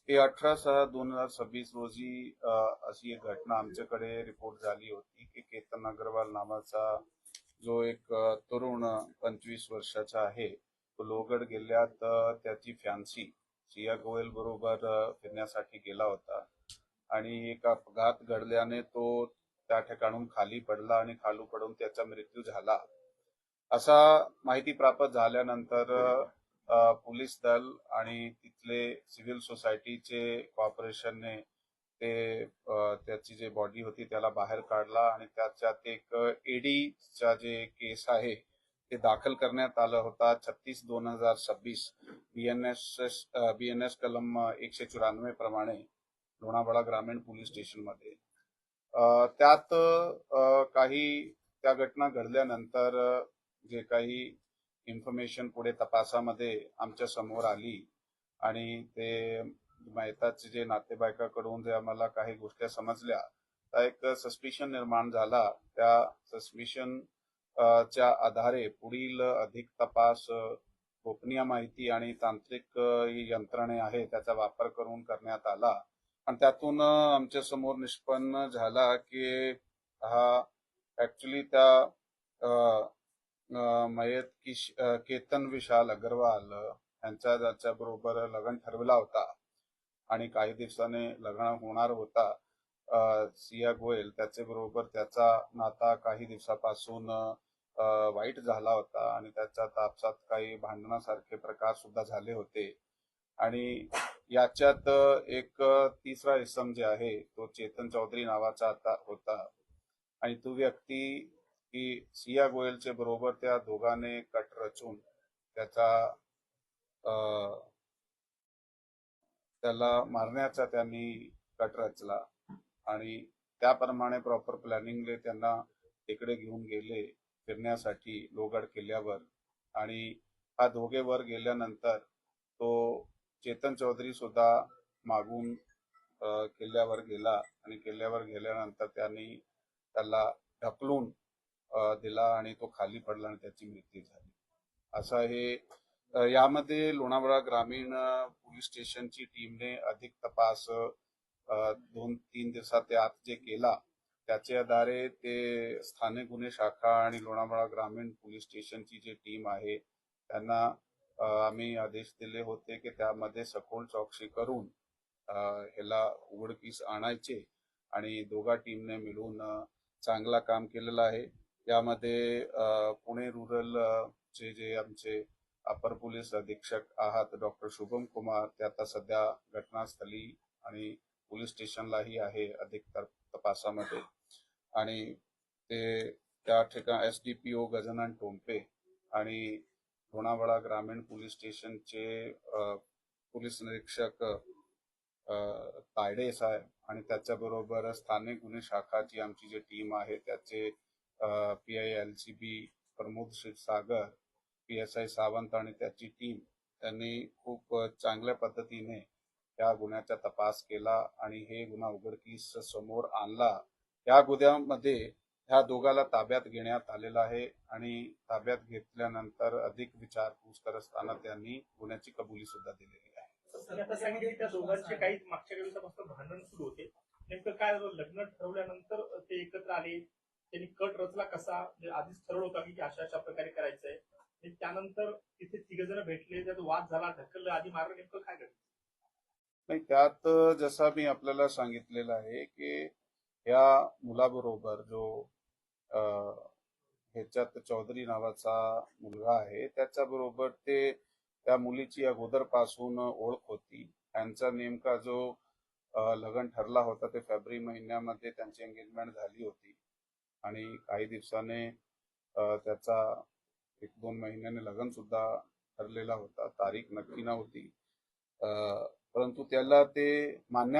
हे 18/6/2026 रोजी अशी एक घटना आमच्याकडे रिपोर्ट झाली होती की केतन अग्रवाल नावाचा जो एक तरुण 25 वर्षाचा आहे, तो लोहगड किल्ल्यात त्याची फॅन्सी सिया गोयल बरोबर फिरण्यासाठी गेला होता आणि एक अपघात घडल्याने तो त्या ठिकाणून खाली पडला आणि खाली पडून त्याचा मृत्यू झाला. असा माहिती प्राप्त झाल्यानंतर पोलीस दल आणि तिथले सिव्हिल सोसायटीचे कॉर्पोरेशनने त्याची जी बॉडी होती त्याला बाहेर काढला आणि त्याच्यात एक ईडीचा जे केस आहे ते दाखल करण्यात आलं होता 36/2026 बीएनएस कलम 194 प्रमाणे लोणावळा ग्रामीण पोलीस स्टेशनमध्ये. त्यात काही त्या घटना घडल्यानंतर जे काही इन्फॉर्मेशन पुढे तपासामध्ये आमच्या समोर आली आणि ते मेहताचे जे नातेवाईकाकडून जे आम्हाला काही गोष्टी समजल्या, तर एक सस्पिशन निर्माण झाला. त्या सस्पिशन च्या आधारे पुढील अधिक तपास गोपनीय माहिती आणि तांत्रिक यंत्रणे आहे त्याचा वापर करून करण्यात आला आणि त्यातून आमच्या समोर निष्पन्न झाला की हा ऍक्च्युली त्या मयत केतन विशाल अग्रवाल यांचा ज्याच्याबरोबर लग्न ठरवला होता आणि काही दिवसाने लग्न होणार होता. सिया गोयल त्याचे बरोबर त्याचा नाता काही दिवसापासून वाईट झाला होता आणि त्याच्या तापसात काही भांडणासारखे प्रकार सुद्धा झाले होते आणि याच्यात एक तिसरा इसम जे आहे तो चेतन चौधरी नावाचा आता होता आणि तो व्यक्ती की सिया गोयलचे बरोबर त्या दोघांनी कट रचून त्याला मारण्याचा त्यांनी कट रचला आणि त्याप्रमाणे प्रॉपर प्लॅनिंगले त्यांना तिकडे घेऊन गेले फिरण्यासाठी लोहगड किल्ल्यावर आणि हा दोघे वर गेल्यानंतर तो चेतन चौधरी सुद्धा मागून किल्ल्यावर गेला आणि किल्ल्यावर गेल्यानंतर त्यांनी त्याला ढकलून दिला आणि तो खाली पडला आणि त्याची मृत्यू झाली. असं हे यामध्ये लोणावळा ग्रामीण पोलीस स्टेशनची टीमने अधिक तपास 2-3 दिवसाच्या आत जे केला त्याच्या आधारे ते स्थानिक गुन्हे शाखा आणि लोणावळा ग्रामीण पोलीस स्टेशनची जी टीम आहे त्यांना आम्ही आदेश दिले होते की त्यामध्ये सखोल चौकशी करून ह्याला उघडकीस आणायचे आणि दोघा टीमने मिळून चांगला काम केलेलं आहे. यामध्ये पुणे रूरल चे जे आमचे अपर पोलीस अधीक्षक आहात डॉक्टर शुभम कुमार ते आता सध्या घटनास्थळी आणि पोलीस स्टेशनलाही आहे अधिक तपासामध्ये आणि ते त्या ठिकाणी एसडीपीओ गजानन टोंपे आणि लोणावळा ग्रामीण पोलीस स्टेशनचे पोलीस निरीक्षक तायडे साहेब आणि त्याच्याबरोबर स्थानिक गुन्हे शाखाची आमची जी टीम आहे त्याचे PILCB प्रमोद क्षीरसागर, PSI सावंत आणि त्याची टीम त्यांनी खूप चांगल्या पद्धतीने या गुन्ह्याचा तपास केला आणि हे गुन्हा उघडकीस समोर आणला. या गुन्ह्यामध्ये ह्या दोघाला ताब्यात घेण्यात आलेला आहे आणि ताब्यात घेतल्यानंतर अधिक विचारपूस करत असताना त्यांनी गुन्ह्याची कबुली सुद्धा दिलेली आहे. आता सांगितले त्या दोघांचे काही मागच्या दिवसापासून भांडण सुरू होते. नेमकं काय लग्न ठरवल्यानंतर ते एकत्र आले, त्यांनी कट रचला कसा, आधीच ठरवलं होता की अशा अशा प्रकारे करायचंय, त्यानंतर तिथे तिघजण भेटले, त्यात वाद झाला, ढकललं, आधी मारलं, नेमकं काय घडलं? नाही, त्यात जसा मी आपल्याला सांगितलेलं आहे की या मुलाबरोबर जो ह्याच्यात चौधरी नावाचा मुलगा आहे त्याच्याबरोबर ते त्या मुलीची अगोदरपासून ओळख होती. त्यांचा नेमका जो लग्न ठरला होता ते फेब्रुवारी महिन्यामध्ये त्यांची एंगेजमेंट झाली होती आणि काही दिवसाने त्याचा 1-2 महिन्याने लग्न सुद्धा ठरलेला होता. तारीख नक्की नव्हती परंतु त्याला ते मान्य